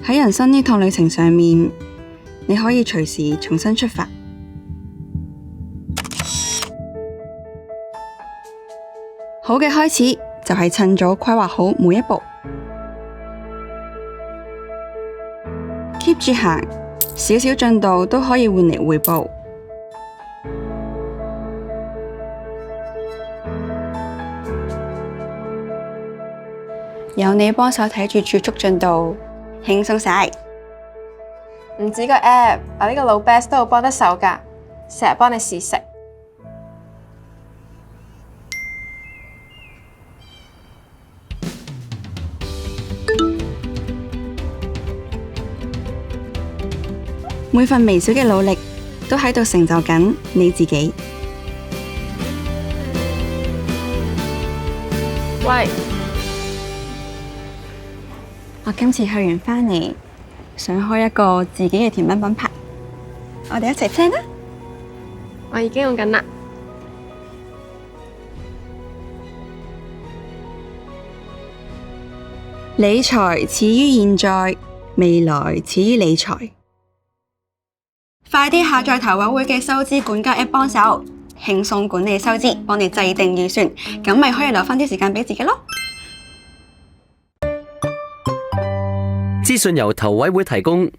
喺人生呢趟旅程上面，你可以隨時重新出發。好嘅開始就係趁早規劃好每一步，keep 住行，少少進度都可以換嚟回報。有你幫手睇住儲蓄進度，輕鬆晒。唔止個 app， 我呢個老 best 都好幫得手㗎，成日幫你試食。每份微小嘅努力，都喺度成就緊你自己。喂，我今次去完返嚟，想開一個自己嘅甜品品牌，我哋一齊 plan 啦。我已經用緊啦。理財始於現在，未來始於理財。快啲下載投委會嘅收支管家 app 幫手，輕鬆管理收支，幫你制定預算，咁咪可以留返啲時間俾自己咯。資訊由投委會提供。